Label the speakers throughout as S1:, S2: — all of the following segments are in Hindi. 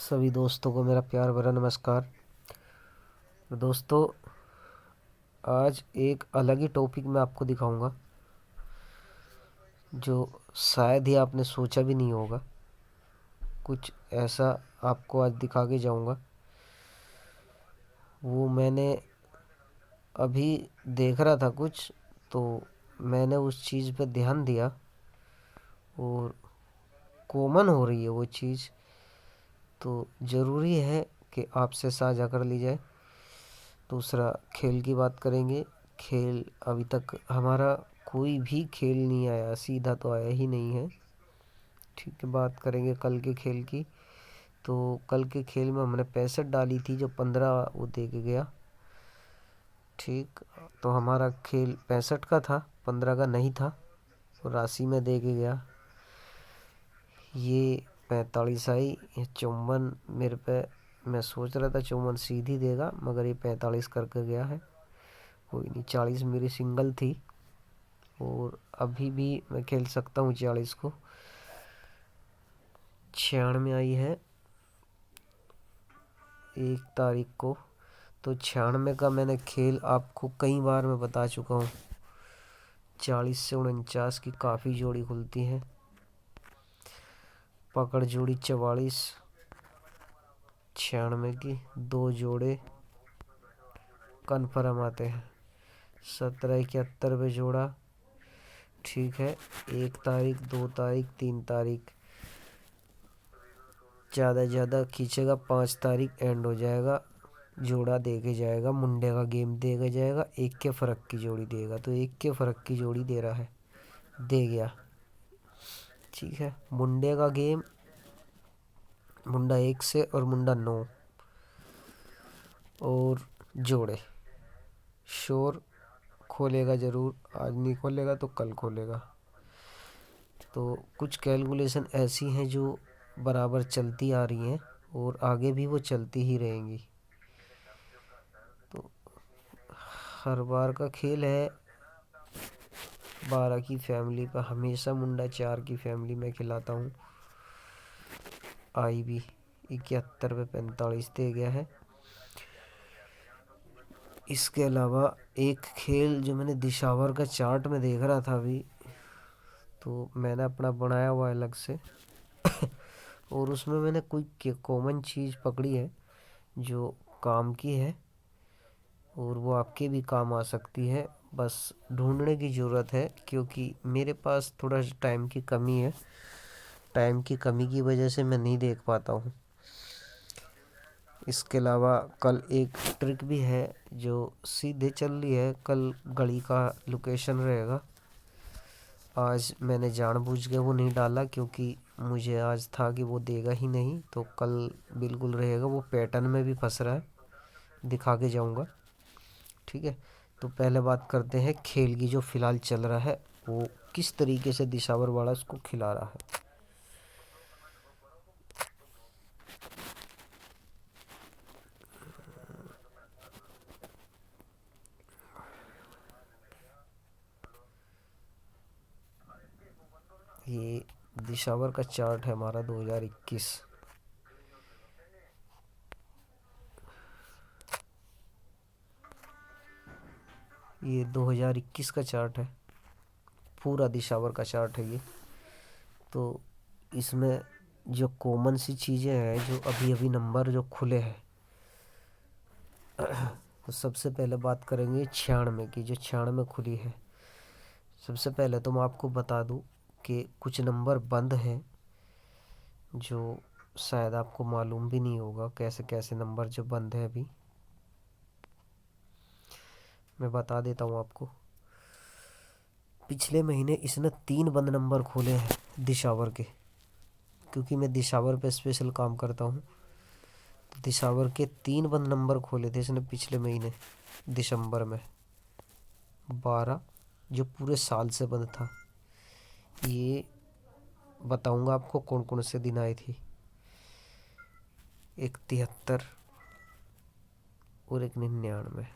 S1: सभी दोस्तों को मेरा प्यार भरा नमस्कार। दोस्तों, आज एक अलग ही टॉपिक मैं आपको दिखाऊंगा जो शायद ही आपने सोचा भी नहीं होगा। कुछ ऐसा आपको आज दिखा के जाऊंगा। वो मैंने अभी देख रहा था कुछ, तो मैंने उस चीज़ पे ध्यान दिया और कॉमन हो रही है वो चीज़, तो ज़रूरी है कि आपसे साझा कर ली जाए। दूसरा, खेल की बात करेंगे। खेल अभी तक हमारा कोई भी खेल नहीं आया, सीधा तो आया ही नहीं है। ठीक है, बात करेंगे कल के खेल की। तो कल के खेल में हमने 65 डाली थी, जो 15 वो दे के गया। ठीक, तो हमारा खेल 65 का था, 15 का नहीं था, तो राशि में दे के गया। ये 45 आई, ये 54 मेरे पे। मैं सोच रहा था 54 सीधी देगा, मगर ये 45 करके गया है। कोई नहीं, 40 मेरी सिंगल थी और अभी भी मैं खेल सकता हूँ 40 को। 96 आई है 1 तारीख को। तो 96 का मैंने खेल आपको कई बार मैं बता चुका हूँ। 40 से 49 की काफ़ी जोड़ी खुलती है। पकड़ जोड़ी 44, 96 की 2 जोड़े कन्फर्म आते हैं। 17 71 पे जोड़ा। ठीक है, 1 तारीख, 2 तारीख, 3 तारीख, ज़्यादा ज़्यादा खींचेगा 5 तारीख एंड हो जाएगा। जोड़ा देके जाएगा, मुंडे का गेम देके जाएगा, 1 के फ़र्क की जोड़ी देगा। तो 1 के फ़र्क की जोड़ी दे रहा है, दे गया। ठीक है, मुंडे का गेम, मुंडा 1 से और मुंडा 9 और जोड़े। शोर खोलेगा ज़रूर, आज नहीं खोलेगा तो कल खोलेगा। तो कुछ कैलकुलेशन ऐसी हैं जो बराबर चलती आ रही हैं और आगे भी वो चलती ही रहेंगी। तो हर बार का खेल है 12 की फैमिली का। हमेशा मुंडा 4 की फैमिली में खिलाता हूँ। आई भी 71 पे 45 दे गया है। इसके अलावा एक खेल जो मैंने दिशावर का चार्ट में देख रहा था अभी, तो मैंने अपना बनाया हुआ अलग से और उसमें मैंने कोई कॉमन चीज़ पकड़ी है जो काम की है और वो आपके भी काम आ सकती है। बस ढूंढने की ज़रूरत है, क्योंकि मेरे पास थोड़ा टाइम की कमी है। टाइम की कमी की वजह से मैं नहीं देख पाता हूँ। इसके अलावा कल एक ट्रिक भी है जो सीधे चल रही है। कल घड़ी का लोकेशन रहेगा। आज मैंने जानबूझ के वो नहीं डाला, क्योंकि मुझे आज था कि वो देगा ही नहीं, तो कल बिल्कुल रहेगा। वो पैटर्न में भी फंस रहा है, दिखा के जाऊंगा। ठीक है, तो पहले बात करते हैं खेल की। जो फिलहाल चल रहा है वो किस तरीके से दिशावर वाला उसको खिला रहा है। ये दिशावर का चार्ट है हमारा 2021। ये 2021 का चार्ट है, पूरा दिशावर का चार्ट है ये। तो इसमें जो कॉमन सी चीज़ें हैं, जो अभी अभी नंबर जो खुले हैं, तो सबसे पहले बात करेंगे 96 की, जो 96 खुली है। सबसे पहले तो मैं आपको बता दूं कि कुछ नंबर बंद हैं जो शायद आपको मालूम भी नहीं होगा। कैसे कैसे नंबर जो बंद है अभी मैं बता देता हूँ आपको। पिछले महीने इसने 3 बंद नंबर खोले हैं दिशावर के, क्योंकि मैं दिशावर पे स्पेशल काम करता हूँ। तो दिशावर के 3 बंद नंबर खोले थे इसने पिछले महीने दिसंबर में, 12, जो पूरे साल से बंद था। ये बताऊंगा आपको कौन कौन से दिन आई थी। एक 73 और एक 99।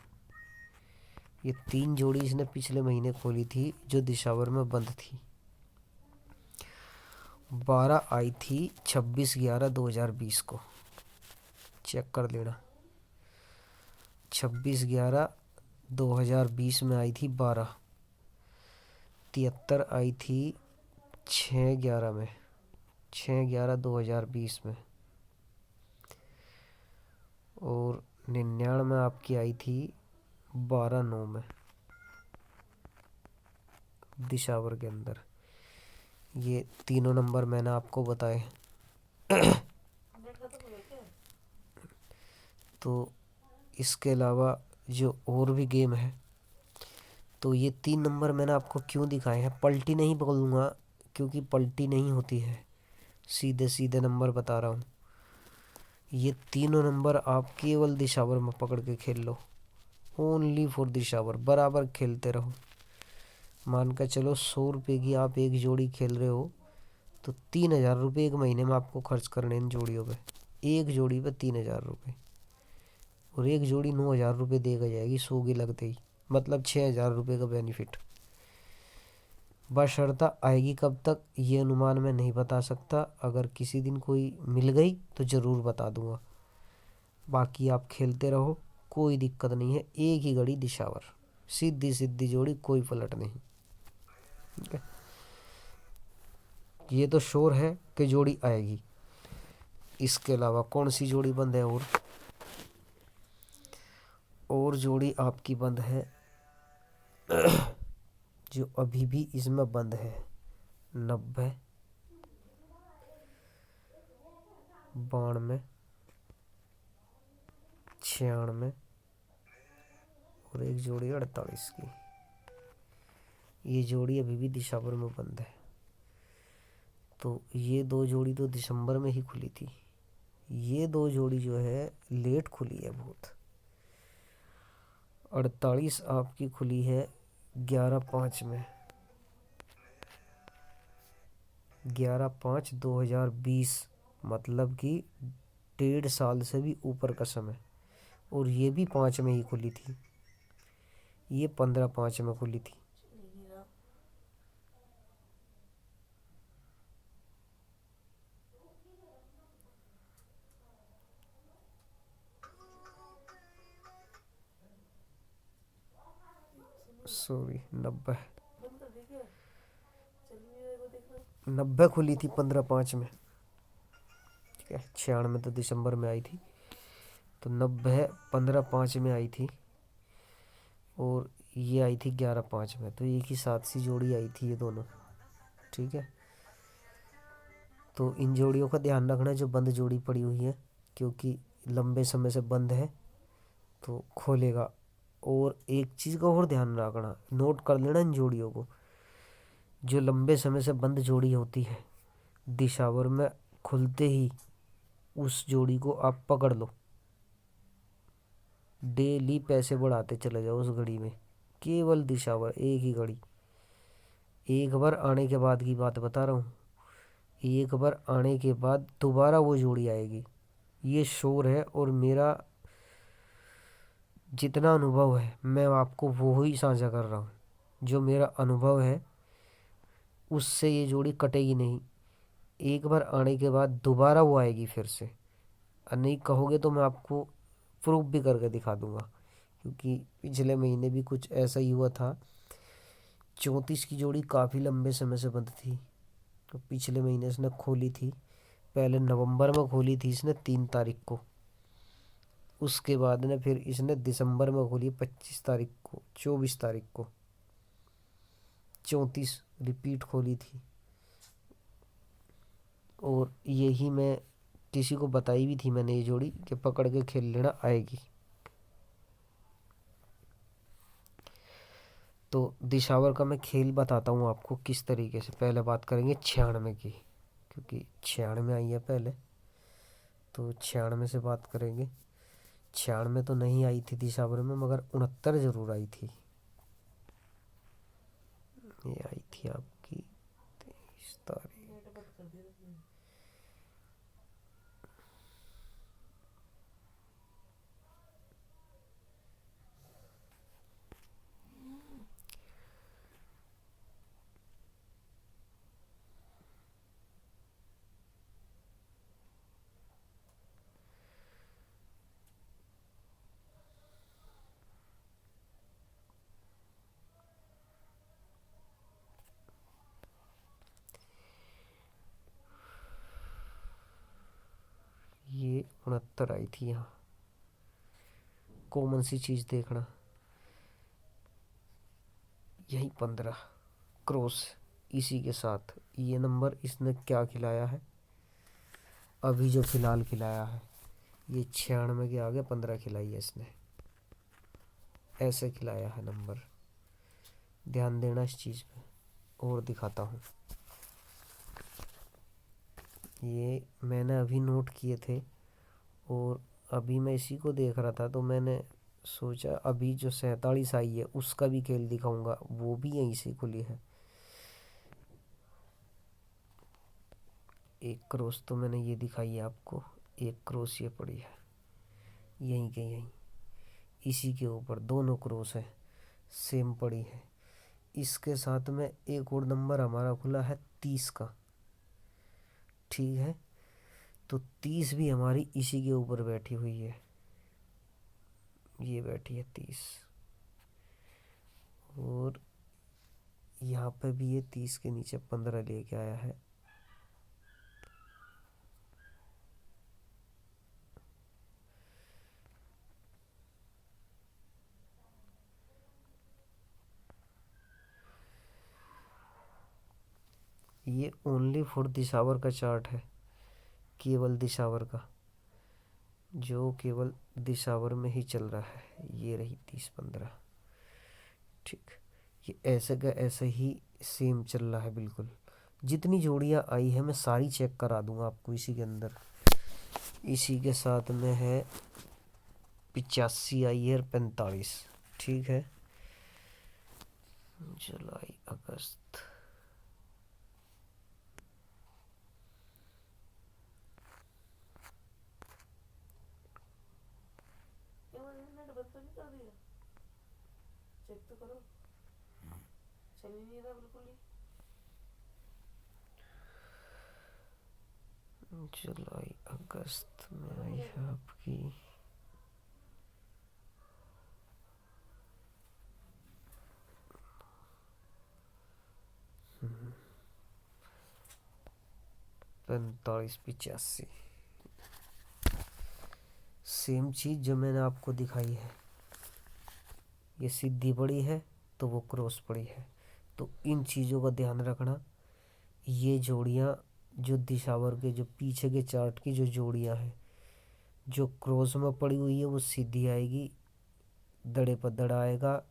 S1: ये 3 जोड़ी इसने पिछले महीने खोली थी जो दिशावर में बंद थी। 12 आई थी 26/11/2020 को। चेक कर लेना। 26/11/2020 में आई थी 12। 73 आई थी 6/11 में, 6/11/2020 में। और 99 आपकी आई थी 12/9 में, दिशावर के अंदर। ये तीनों नंबर मैंने आपको बताए। तो इसके अलावा जो और भी गेम है, तो ये 3 नंबर मैंने आपको क्यों दिखाए हैं, पलटी नहीं बोलूँगा क्योंकि पलटी नहीं होती है, सीधे सीधे नंबर बता रहा हूँ। ये तीनों नंबर आप केवल दिशावर में पकड़ के खेल लो, ओनली फॉर दिशावर, बराबर खेलते रहो। मान कर चलो 100 रुपये की आप एक जोड़ी खेल रहे हो तो 3,000 रुपये एक महीने में आपको खर्च करने इन जोड़ियों पे। एक जोड़ी पे 3,000 रुपये, और एक जोड़ी 9,000 रुपये देगा जाएगी 100 की लगते ही, मतलब 6,000 रुपये का बेनिफिट। बशर्ता आएगी कब तक ये अनुमान मैं नहीं बता सकता, अगर किसी दिन कोई मिल गई तो ज़रूर बता दूंगा। बाकी आप खेलते रहो, कोई दिक्कत नहीं है। एक ही घड़ी दिशावर, सीधी सीधी जोड़ी, कोई पलट नहीं। ठीक है, ये तो श्योर है कि जोड़ी आएगी। इसके अलावा कौन सी जोड़ी बंद है? और जोड़ी आपकी बंद है जो अभी भी इसमें बंद है, 90, 92, 96, और एक जोड़ी 48 की। ये जोड़ी अभी भी दिसंबर में बंद है। तो ये दो जोड़ी तो दिसंबर में ही खुली थी, ये दो जोड़ी जो है लेट खुली है बहुत। 48 आपकी खुली है 11/5 में, 11/5/2020, मतलब कि 1.5 साल से भी ऊपर का समय। और ये भी 5 में ही खुली थी, ये 15/5 में खुली थी। सॉरी, 90, 90 खुली थी 15/5 में। ठीक है, 96 तो दिसंबर में आई थी, तो 90 15/5 में आई थी, और ये आई थी 11/5 में। तो एक ही साथ सी जोड़ी आई थी ये दोनों। ठीक है, तो इन जोड़ियों का ध्यान रखना जो बंद जोड़ी पड़ी हुई है, क्योंकि लंबे समय से बंद है तो खोलेगा। और एक चीज़ का और ध्यान रखना, नोट कर लेना इन जोड़ियों को। जो लंबे समय से बंद जोड़ी होती है, दिशावर में खुलते ही उस जोड़ी को आप पकड़ लो, डेली पैसे बढ़ाते चले जाओ उस घड़ी में। केवल दिशावर, एक ही घड़ी। एक बार आने के बाद की बात बता रहा हूँ, एक बार आने के बाद दोबारा वो जोड़ी आएगी, ये श्योर है। और मेरा जितना अनुभव है मैं आपको वो ही साझा कर रहा हूँ, जो मेरा अनुभव है उससे ये जोड़ी कटेगी नहीं। एक बार आने के बाद दोबारा वो आएगी फिर से। और नहीं कहोगे तो मैं आपको प्रूफ भी करके दिखा दूंगा, क्योंकि पिछले महीने भी कुछ ऐसा ही हुआ था। 34 की जोड़ी काफ़ी लंबे समय से बंद थी, तो पिछले महीने इसने खोली थी। पहले नवंबर में खोली थी इसने 3 तारीख को, उसके बाद ने फिर इसने दिसंबर में खोली 25 तारीख को, 24 तारीख को। 34 रिपीट खोली थी, और यही मैं किसी को बताई भी थी मैंने ये जोड़ी कि पकड़ के खेल लेना, आएगी। तो दिशावर का मैं खेल बताता हूँ आपको किस तरीके से। पहले बात करेंगे 96 की, क्योंकि 96 आई है पहले, तो 96 से बात करेंगे। 96 तो नहीं आई थी दिशावर में, मगर 69 जरूर आई थी। ये आई थी आपकी 23 तारीख। ये 69 आई थी यहाँ। कॉमन सी चीज़ देखना, यही 15 क्रॉस इसी के साथ। ये नंबर इसने क्या खिलाया है, अभी जो फिलहाल खिलाया है ये 96 के आगे 15 खिलाई है इसने, ऐसे खिलाया है नंबर। ध्यान देना इस चीज़ पे। और दिखाता हूँ, ये मैंने अभी नोट किए थे और अभी मैं इसी को देख रहा था, तो मैंने सोचा अभी जो 47 आई है उसका भी खेल दिखाऊंगा, वो भी यहीं से खुली है। एक क्रॉस तो मैंने ये दिखाई है आपको, एक क्रॉस ये पड़ी है यहीं के यहीं, इसी के ऊपर दोनों क्रॉस है सेम पड़ी है। इसके साथ में एक और नंबर हमारा खुला है 30 का, ठीक है। तो 30 भी हमारी इसी के ऊपर बैठी हुई है, ये बैठी है 30। और यहाँ पे भी ये 30 के नीचे 15 लेके आया है। ये ओनली फॉर दिशावर का चार्ट है, केवल दिशावर का, जो केवल दिशावर में ही चल रहा है। ये रही 30-15, ठीक। ये ऐसे का ऐसे ही सेम चल रहा है बिल्कुल। जितनी जोड़ियाँ आई है मैं सारी चेक करा दूंगा आपको इसी के अंदर। इसी के साथ में है 85 आई है और 45, ठीक है। जुलाई अगस्त, चेक तो करो, चल ही नहीं रहा बिल्कुल ही। जुलाई अगस्त में आई है आपकी 45-85। सेम चीज़ जो मैंने आपको दिखाई है, ये सीधी पड़ी है तो वो क्रॉस पड़ी है। तो इन चीज़ों का ध्यान रखना। ये जोड़ियाँ जो दिशावर के जो पीछे के चार्ट की जो जोड़ियाँ हैं, जो क्रॉस में पड़ी हुई है वो सीधी आएगी, दड़े पर दड़ा आएगा,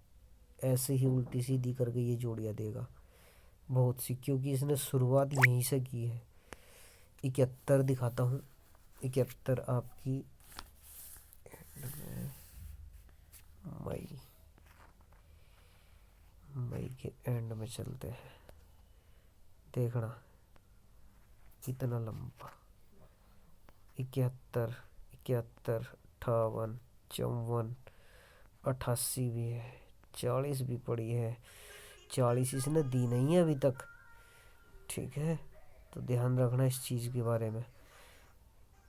S1: ऐसे ही उल्टी सीधी करके ये जोड़ियाँ देगा बहुत सी, क्योंकि इसने शुरुआत यहीं से की है। 71 दिखाता हूँ, 71 आपकी मई मई के एंड में चलते हैं। देखना कितना लंबा, 71, 58, 58, 54, 88 भी है, 40 भी पड़ी है। 40 इसने दी नहीं है अभी तक, ठीक है। तो ध्यान रखना इस चीज़ के बारे में।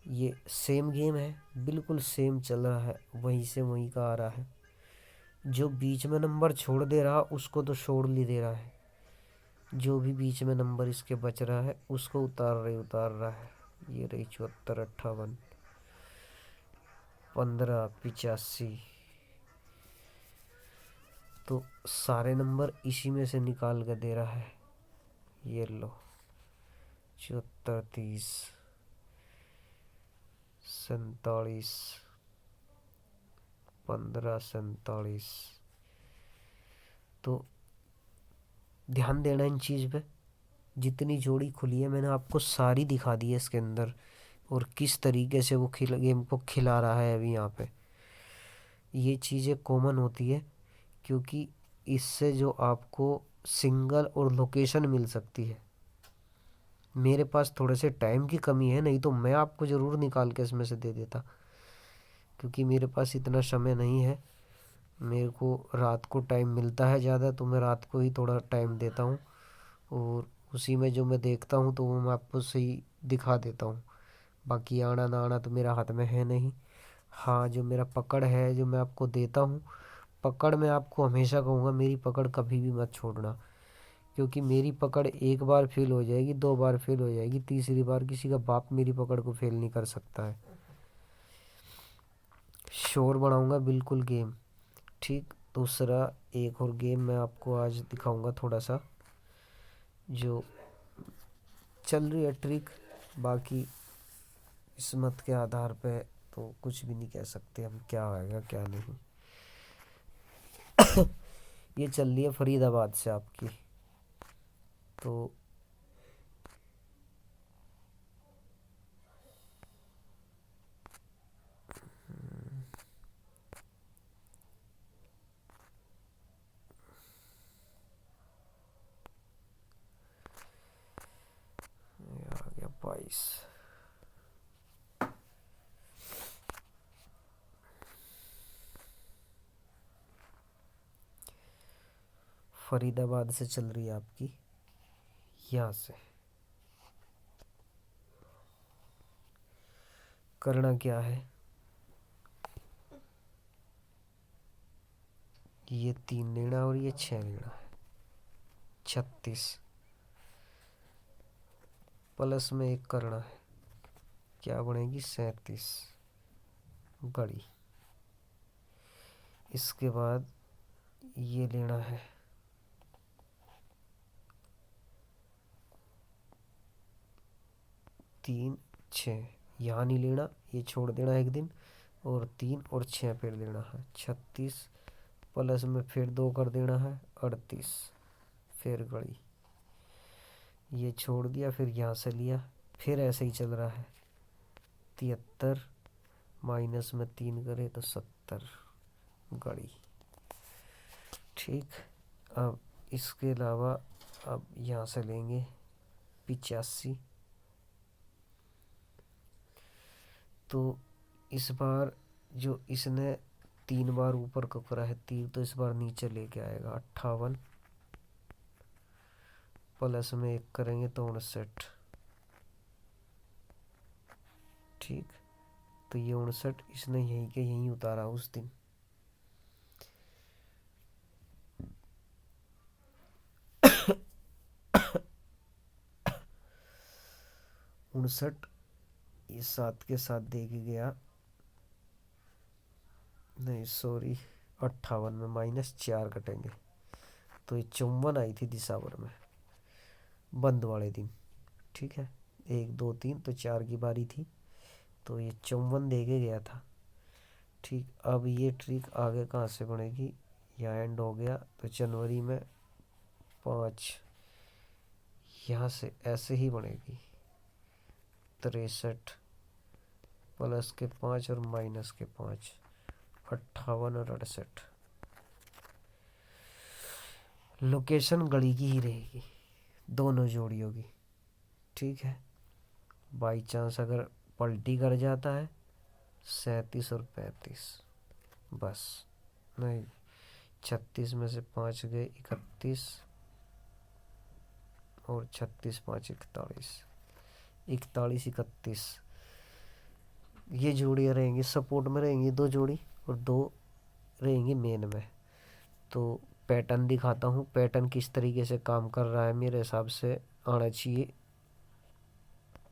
S1: ये सेम गेम है, बिल्कुल सेम चल रहा है, वहीं से वहीं का आ रहा है। जो बीच में नंबर छोड़ दे रहा उसको तो छोड़ नहीं दे रहा है, जो भी बीच में नंबर इसके बच रहा है उसको उतार रहा है। ये रही 74, 58, 15, 85। तो सारे नंबर इसी में से निकाल कर दे रहा है। ये लो 74, 30, 47, 15, 47। तो ध्यान देना इन चीज़ पे। जितनी जोड़ी खुली है मैंने आपको सारी दिखा दी है इसके अंदर, और किस तरीके से वो गेम को खिला रहा है अभी यहाँ पे। ये चीज़ें कॉमन होती है, क्योंकि इससे जो आपको सिंगल और लोकेशन मिल सकती है। मेरे पास थोड़े से टाइम की कमी है, नहीं तो मैं आपको ज़रूर निकाल के इसमें से दे देता, क्योंकि मेरे पास इतना समय नहीं है। मेरे को रात को टाइम मिलता है ज़्यादा, तो मैं रात को ही थोड़ा टाइम देता हूँ, और उसी में जो मैं देखता हूँ तो वो मैं आपको सही दिखा देता हूँ। बाकी आना ना आना तो मेरा हाथ में है नहीं। हाँ, जो मेरा पकड़ है जो मैं आपको देता हूँ, पकड़ मैं आपको हमेशा कहूँगा मेरी पकड़ कभी भी मत छोड़ना, क्योंकि मेरी पकड़ एक बार फेल हो जाएगी, 2 बार फेल हो जाएगी, तीसरी बार किसी का बाप मेरी पकड़ को फेल नहीं कर सकता है। शोर बढ़ाऊंगा बिल्कुल गेम। ठीक, दूसरा एक और गेम मैं आपको आज दिखाऊंगा थोड़ा सा, जो चल रही है ट्रिक। बाकी किस्मत के आधार पे तो कुछ भी नहीं कह सकते हम, क्या आएगा क्या नहीं। ये चल रही है फरीदाबाद से आपकी। तो ये आ गया 22। फरीदाबाद से चल रही है आपकी, यहाँ से। करना क्या है, ये 3 लेना और ये 6 लेना है। 36 प्लस में 1 करना है, क्या बनेगी 37 गड़ी। इसके बाद ये लेना है 3 6, यहाँ नहीं लेना, ये छोड़ देना एक दिन, और 3 और 6 फिर लेना है। 36 प्लस में फिर 2 कर देना है 38, फिर गड़ी, ये छोड़ दिया, फिर यहाँ से लिया, फिर ऐसे ही चल रहा है। 73 माइनस में 3 करे तो 70 गड़ी। ठीक, अब इसके अलावा अब यहाँ से लेंगे 85। तो इस बार जो इसने 3 बार ऊपर को करा है तीर, तो इस बार नीचे लेके आएगा 58, प्लस में 1 करेंगे तो 59। ठीक, तो ये 59 इसने यहीं के यहीं उतारा उस दिन। 59 ये 7 के साथ दे के गया, नहीं सॉरी, 58 में -4 कटेंगे, तो ये 54 आई थी दिसंबर में बंद वाले दिन। ठीक है, 1 2 3 तो 4 की बारी थी, तो ये 54 दे के गया था। ठीक, अब ये ट्रिक आगे कहाँ से बनेगी, यहाँ एंड हो गया, तो जनवरी में 5 यहाँ से ऐसे ही बनेगी। 63 प्लस के 5 और माइनस के 5, 58 और 68। लोकेशन गली की ही रहेगी दोनों जोड़ियों की। ठीक है, बाई चांस अगर पलटी कर जाता है 37 और 35, बस नहीं, 36 में से 5 गए 31, और 36 5 41, 41 31। ये जोड़ियाँ रहेंगी सपोर्ट में, रहेंगी 2 जोड़ी, और 2 रहेंगी मेन में। तो पैटर्न दिखाता हूँ, पैटर्न किस तरीके से काम कर रहा है मेरे हिसाब से आना चाहिए